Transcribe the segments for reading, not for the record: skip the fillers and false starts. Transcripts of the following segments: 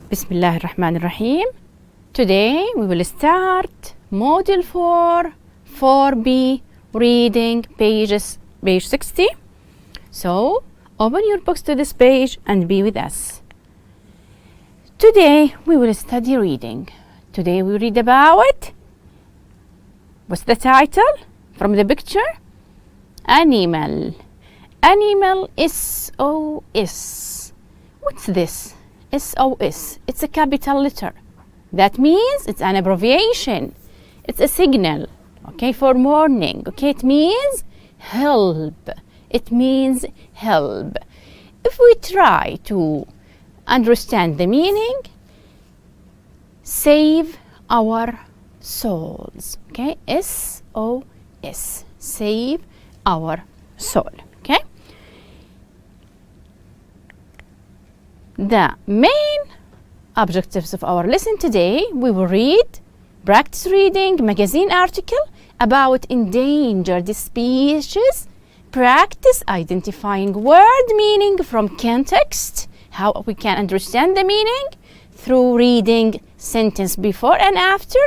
Bismillah ar-Rahman ar-Rahim. Today we will start Module 4, 4B, reading page 60. So, open your books to this page and be with us. Today we will study reading. Today we read about, what's the title from the picture? Animal. Animal, SOS. What's this? SOS. It's a capital letter. That means it's an abbreviation. It's a signal, okay, for warning. Okay, it means help. It means help. If we try to understand the meaning, save our souls. Okay, SOS. Save our soul. Okay. The main objectives of our lesson today, we will read, practice reading magazine article about endangered species, practice identifying word meaning from context, how we can understand the meaning through reading sentence before and after,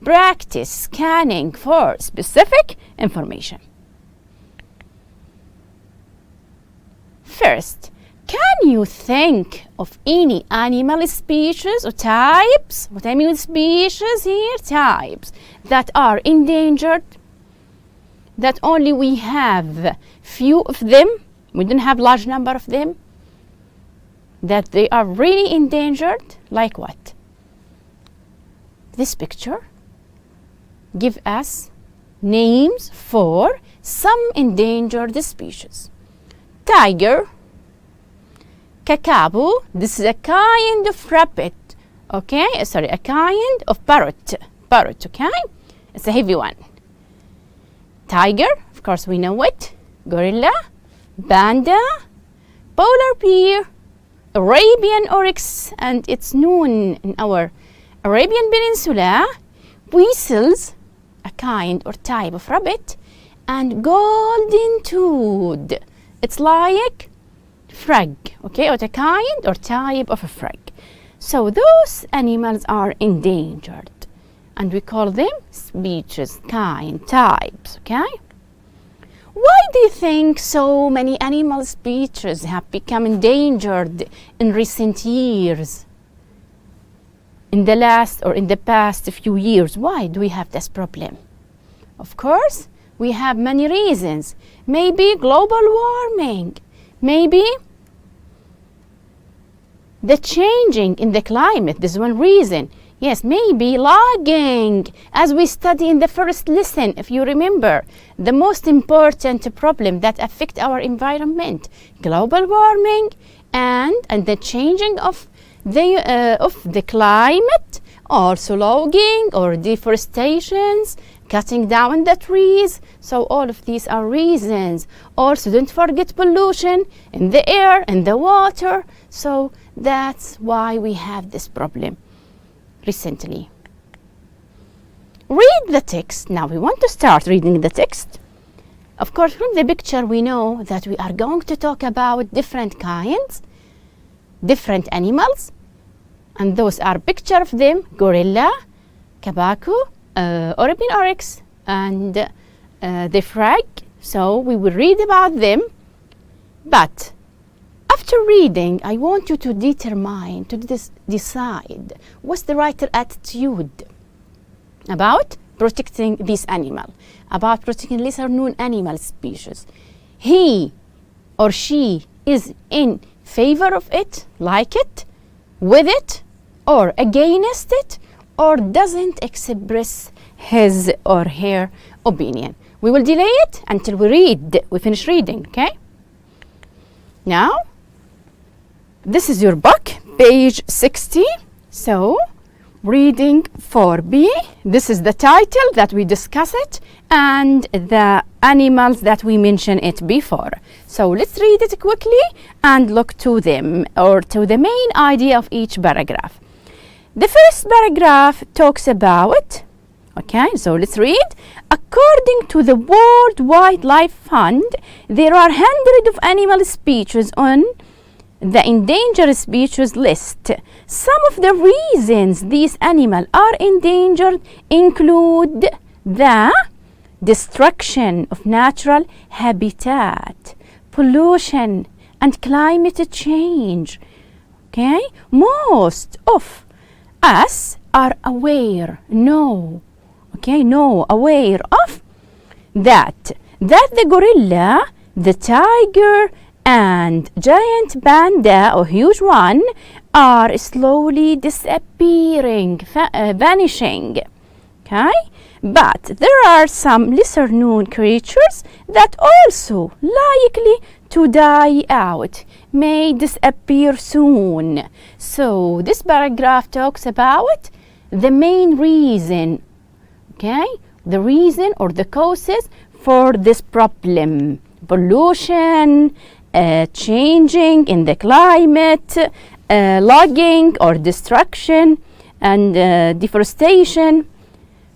practice scanning for specific information. First, can you think of any animal species or types? What I mean with species here, types that are endangered, that only we have few of them, we don't have large number of them, that they are really endangered, like what? This picture give us names for some endangered species. Tiger, kakapo, this is a kind of rabbit, okay? Sorry, a kind of parrot, okay? It's a heavy one. Tiger, of course we know it. Gorilla, panda, polar bear, Arabian oryx, and it's known in our Arabian Peninsula, weasels, a kind or type of rabbit, and golden toad. It's like frog, okay, or a kind or type of a frog. So those animals are endangered, and we call them species, kind, types, okay? Why do you think so many animal species have become endangered in recent years? In the past few years, why do we have this problem? Of course, we have many reasons. Maybe global warming, maybe the changing in the climate, this is one reason. Yes, maybe logging, as we studied in the first lesson, if you remember, the most important problem that affect our environment, global warming and the changing of the climate, also logging or deforestations, cutting down the trees. So all of these are reasons. Also, don't forget pollution in the air, in the water. So that's why we have this problem recently. Read the text. Now we want to start reading the text. Of course, from the picture we know that we are going to talk about different kinds, different animals, and those are picture of them: gorilla, kakapo, Arabian oryx, and the frog. So we will read about them, but after reading, I want you to determine, to decide what's the writer attitude about protecting this animal, about protecting lesser known animal species. He or she is in favor of it, like it, with it, or against it, or doesn't express his or her opinion. We will delay it until we finish reading, okay? Now, this is your book, page 60. So, reading 4B. This is the title that we discussed it and the animals that we mentioned it before. So, let's read it quickly and look to them, or to the main idea of each paragraph. The first paragraph talks about, okay, so let's read. According to the World Wildlife Fund, there are hundreds of animal species on the endangered species list. Some of the reasons these animals are endangered include the destruction of natural habitat, pollution, and climate change. Okay, most of us are aware, aware of that the gorilla, the tiger, and giant panda, or huge one, are slowly disappearing, vanishing. Okay, but there are some lesser known creatures that also likely to die out, may disappear soon. So this paragraph talks about the main reason, the reason or the causes for this problem: pollution, changing in the climate, logging or destruction, and deforestation.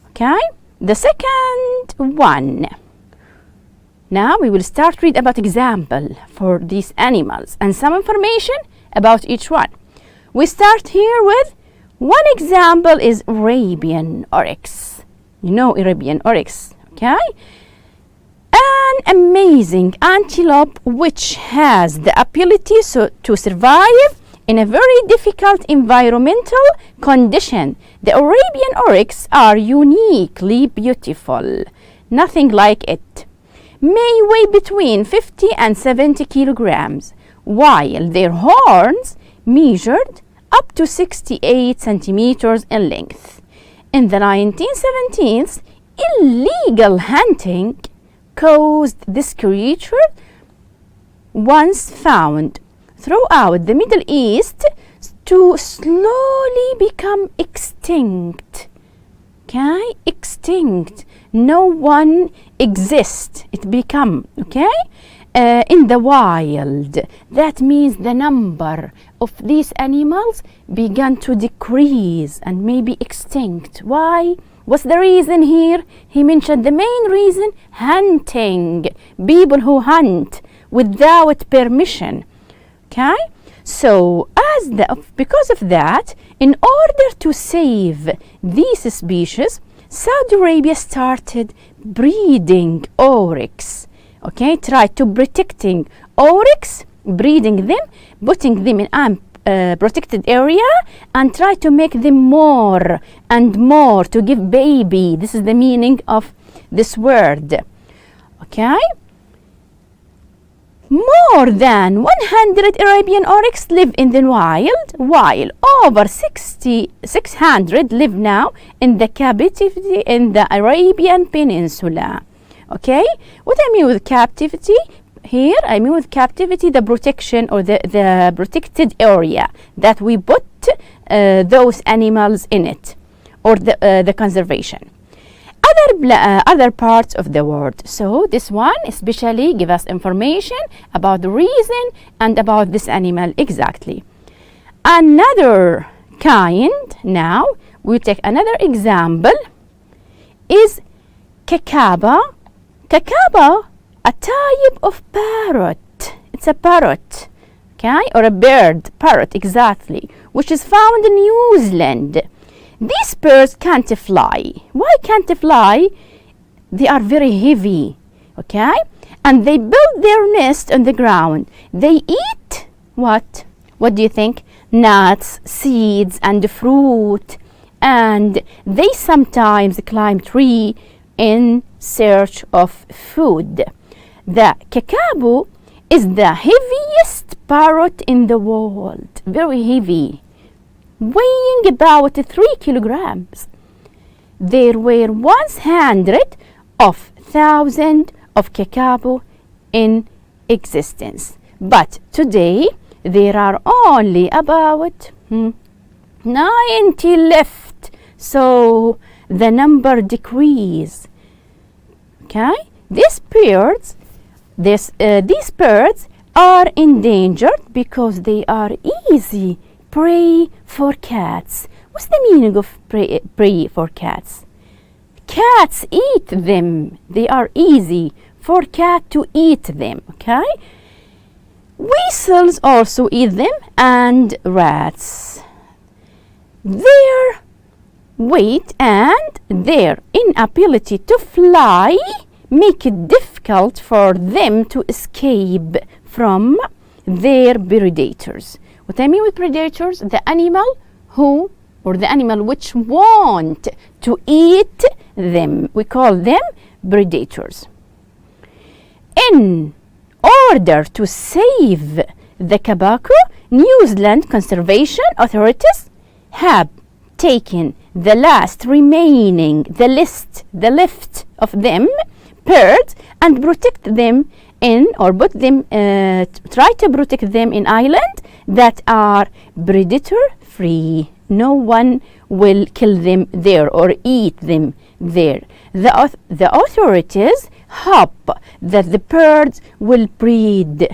Okay, the second one. Now we will start read about example for these animals and some information about each one. We start here with one example is Arabian oryx. You know Arabian oryx, okay? An amazing antelope which has the ability to survive in a very difficult environmental condition. The Arabian oryx are uniquely beautiful, nothing like it. May weigh between 50 and 70 kilograms, while their horns measured up to 68 centimeters in length. In the 1970s, illegal hunting caused this creature, once found throughout the Middle East, to slowly become extinct. Okay, extinct. No one exists. It become, in the wild. That means the number of these animals began to decrease and maybe extinct. Why? What's the reason here? He mentioned the main reason: hunting. People who hunt without permission. Okay? So because of that, in order to save these species, Saudi Arabia started breeding oryx. Okay, try to protecting oryx, breeding them, putting them in a protected area, and try to make them more and more to give baby. This is the meaning of this word. Okay. More than 100 Arabian oryx live in the wild, while over 600 live now in the captivity in the Arabian Peninsula. Okay, what I mean with captivity here, I mean with captivity the protection or the protected area that we put those animals in it, or the conservation. Other parts of the world. So this one especially give us information about the reason and about this animal exactly. Another kind, now we take another example, is Kakaba. Kakaba, a type of parrot. It's a parrot, okay, or a bird, parrot exactly, which is found in New Zealand. These birds can't fly. Why can't they fly? They are very heavy, okay? And they build their nest on the ground. They eat what? What do you think? Nuts, seeds, and fruit. And they sometimes climb tree in search of food. The kakapo is the heaviest parrot in the world. Very heavy, weighing about 3 kilograms. There were once hundreds of thousands of kakapo in existence, but today there are only about 90 left. So the number decrease. Okay, these birds are endangered because they are easy prey for cats. What's the meaning of prey for cats? Cats eat them. They are easy for cat to eat them. Okay. Weasels also eat them, and rats. Their weight and their inability to fly make it difficult for them to escape from their predators. What I mean with predators, the animal who, or the animal which want to eat them. We call them predators. In order to save the tobacco, New Zealand conservation authorities have taken the last remaining, the left of them, birds, and protect them in, or put them, try to protect them in islands that are predator free. No one will kill them there or eat them there. The authorities hope that the birds will breed,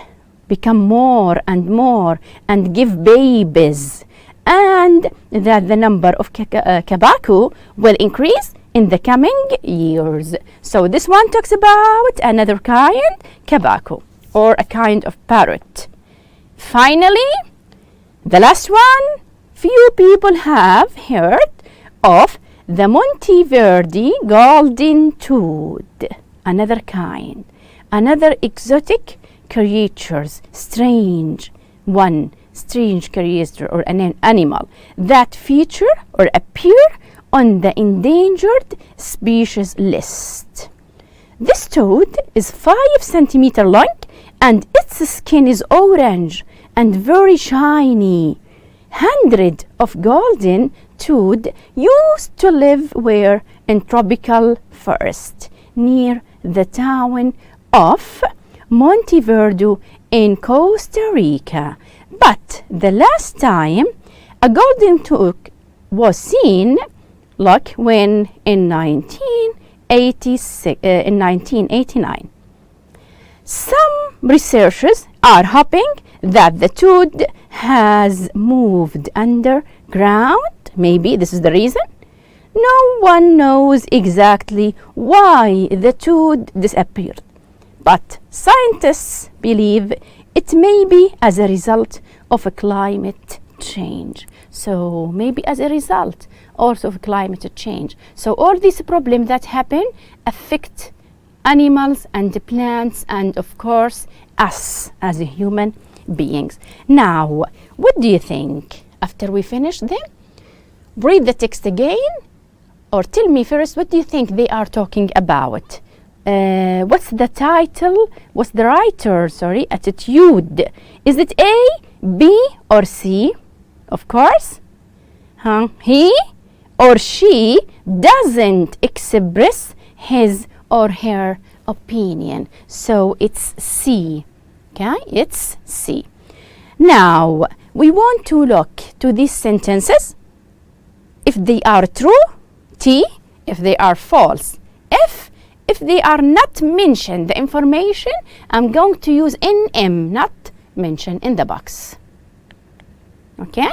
become more and more, and give babies, and that the number of tobacco will increase in the coming years. So this one talks about another kind, tobacco, or a kind of parrot. Finally, the last one, few people have heard of the Monteverde golden toad, another kind, another exotic creatures, strange creature or an animal that feature or appear on the endangered species list. This toad is 5 centimeters long and its skin is orange and very shiny. Hundreds of golden toad used to live where in tropical forest near the town of Monteverde in Costa Rica. But the last time a golden toad was seen, like when in 1989. Some researchers are hoping that the toad has moved underground. Maybe this is the reason. No one knows exactly why the toad disappeared, but scientists believe it may be as a result of a climate change. So maybe as a result also of climate change. So all these problems that happen affect animals and plants and of course us as human beings. Now, what do you think after we finish them? Read the text again, or tell me first, what do you think they are talking about? What's the title? What's the writer, attitude? Is it A, B, or C? Of course. He or she doesn't express his or her opinion. So it's C. Okay, it's C. Now, we want to look to these sentences. If they are true, T. If they are false, F. If they are not mentioned, the information, I'm going to use NM, not mentioned in the box. Okay?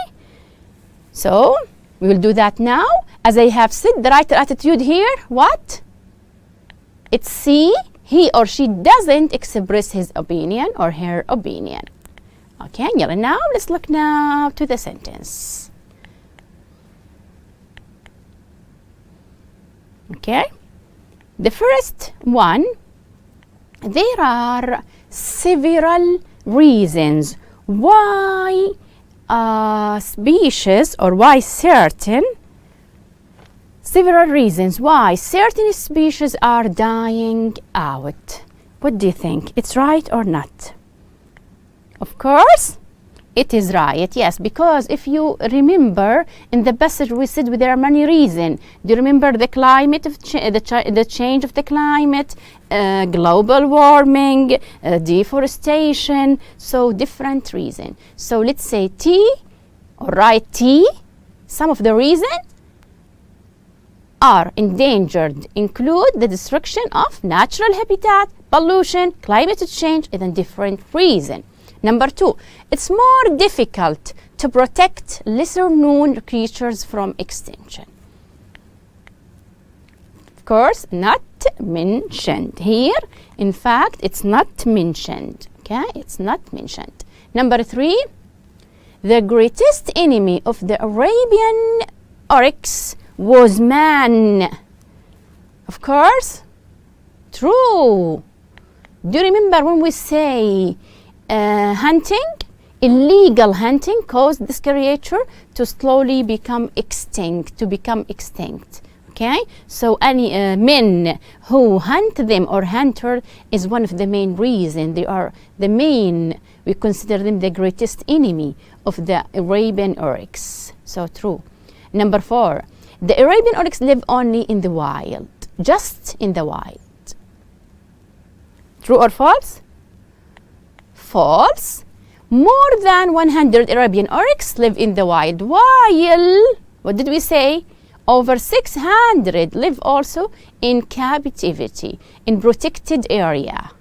So, we will do that now. As I have said, the writer attitude here, what? It's C. He or she doesn't express his opinion or her opinion. Okay, now let's look now to the sentence. Okay? The first one, there are several reasons why species or why certain species are dying out. What do you think? It's right or not? Of course, it is right, yes, because if you remember in the passage we said there are many reasons. Do you remember the climate of the change of the climate, global warming, deforestation, so different reasons. So let's say T, or write T, some of the reasons are endangered include the destruction of natural habitat, pollution, climate change, and different reasons. Number 2, it's more difficult to protect lesser known creatures from extinction. Of course, not mentioned here. In fact, it's not mentioned. Okay, it's not mentioned. Number 3, the greatest enemy of the Arabian oryx was man. Of course, true. Do you remember when we say hunting? Illegal hunting caused this creature to slowly become extinct, Okay, so any men who hunt them or hunter is one of the main reasons. They are the main, we consider them the greatest enemy of the Arabian oryx. So true. Number 4, the Arabian oryx live only in the wild, just in the wild. True or false? False. More than 100 Arabian oryx live in the wild, while, what did we say? Over 600 live also in captivity, in protected area.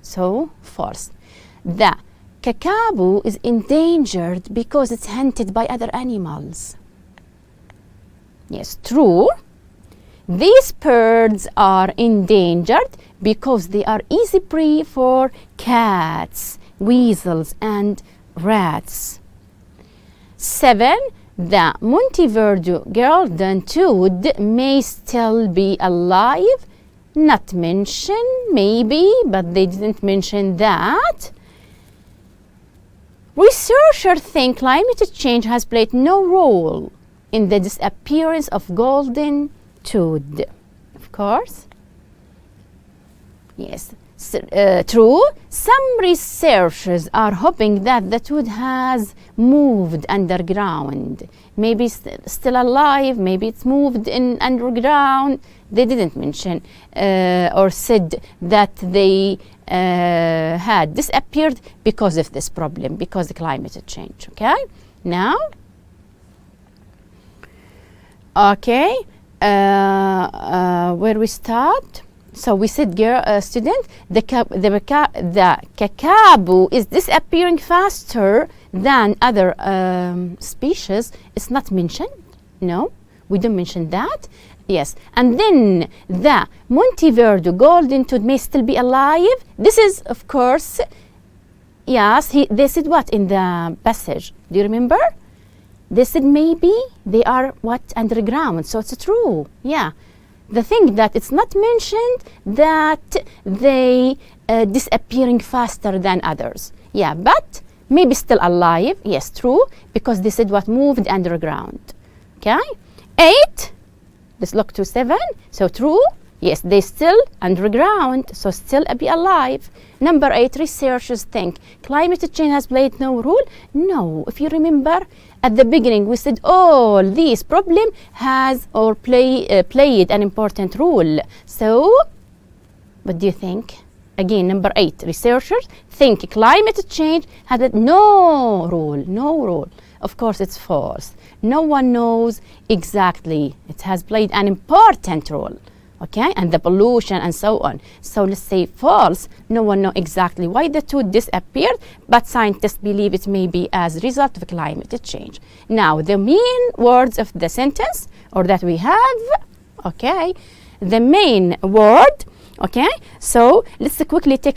So, false. The kakapo is endangered because it's hunted by other animals. Yes, true. These birds are endangered because they are easy prey for cats, weasels, and rats. 7. The Montevideo golden toad may still be alive. Not mentioned, maybe, but they didn't mention that. Researchers think climate change has played no role in the disappearance of golden toad. Of course. Yes. True. Some researchers are hoping that the toad has moved underground. Maybe still alive, maybe it's moved in underground. They didn't mention or said that they had disappeared because of this problem, because of climate change. Okay? Now, okay, where we start? So we said, student, the kakapo is disappearing faster than other species. It's not mentioned. No, we don't mention that. Yes, and then the Montevideo golden toad may still be alive. This is, of course, yes. They said what in the passage? Do you remember? They said maybe they are what underground. So it's true. Yeah. The thing that it's not mentioned that they disappearing faster than others. Yeah, but maybe still alive. Yes, true, because they said what moved underground. Okay, 8. Let's look to 7. So true. Yes, they still underground, so still be alive. Number 8, researchers think climate change has played no role. No, if you remember at the beginning we said all these problem has or played an important role. So what do you think? Again, number 8, researchers think climate change had no role. Of course, it's false. No one knows exactly. It has played an important role. Okay, and the pollution and so on. So let's say false. No one knows exactly why the toad disappeared, but scientists believe it may be as a result of climate change. Now, the main words of the sentence, or that we have, okay, the main word, okay. So let's quickly take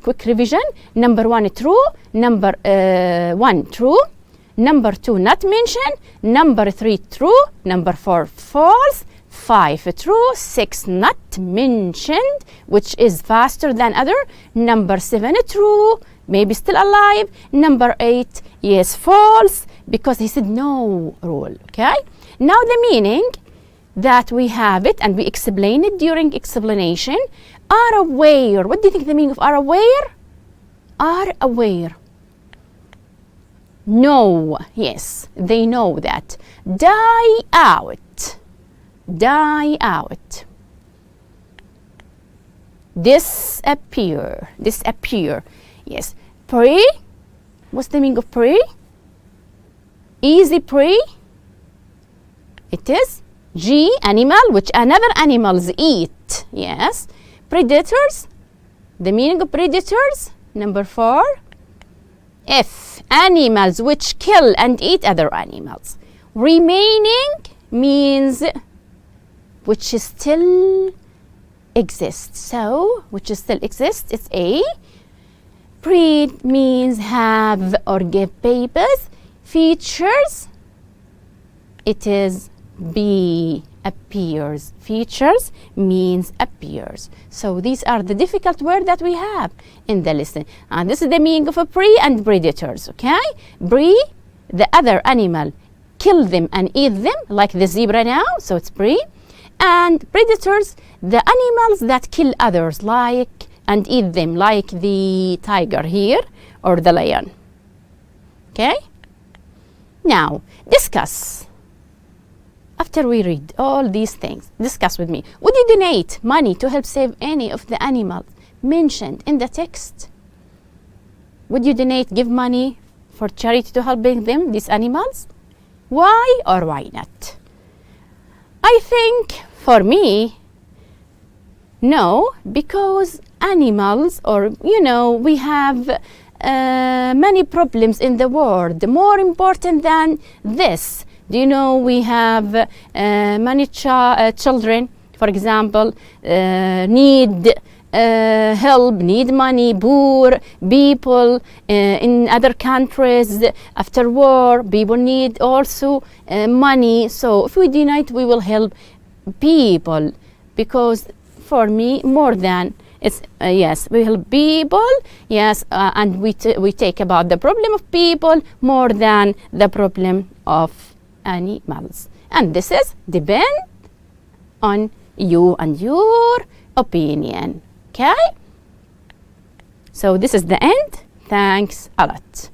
quick revision. Number 1, true. Number 1, true. Number 2, not mentioned. Number 3, true. Number 4, false. 5, true. 6, not mentioned, which is faster than other. Number 7, true, maybe still alive. Number 8, yes, false, because he said no rule. Okay, now the meaning that we have it and we explain it during explanation. Are aware. What do you think the meaning of are aware? Are aware. Know. Yes, they know that. Die out. Die out. Disappear. Disappear. Yes. Prey. What's the meaning of prey? Easy prey. It is G, animal, which another animals eat. Yes. Predators. The meaning of predators. Number 4. F, animals which kill and eat other animals. Remaining means which still exists. So, which still exists, it's A. breed means have or give babies. Features, it is be, appears. Features means appears. So these are the difficult words that we have in the lesson. And this is the meaning of a prey and predators, okay? Prey, the other animal, kill them and eat them, like the zebra now, so it's prey. And predators, the animals that kill others, like and eat them, like the tiger here or the lion. Okay? Now, discuss. After we read all these things, discuss with me. Would you donate money to help save any of the animals mentioned in the text? Would you donate, give money for charity to helping them, these animals? Why or why not? I think for me, no, because animals, or we have many problems in the world, more important than this. Do you know we have many children, for example, need help, need money, poor people in other countries after war, people need also money. So if we donate, we will help people, because for me, more than it's yes, we help people, yes, and we take about the problem of people more than the problem of animals. And this is depend on you and your opinion. Okay? So this is the end. Thanks a lot.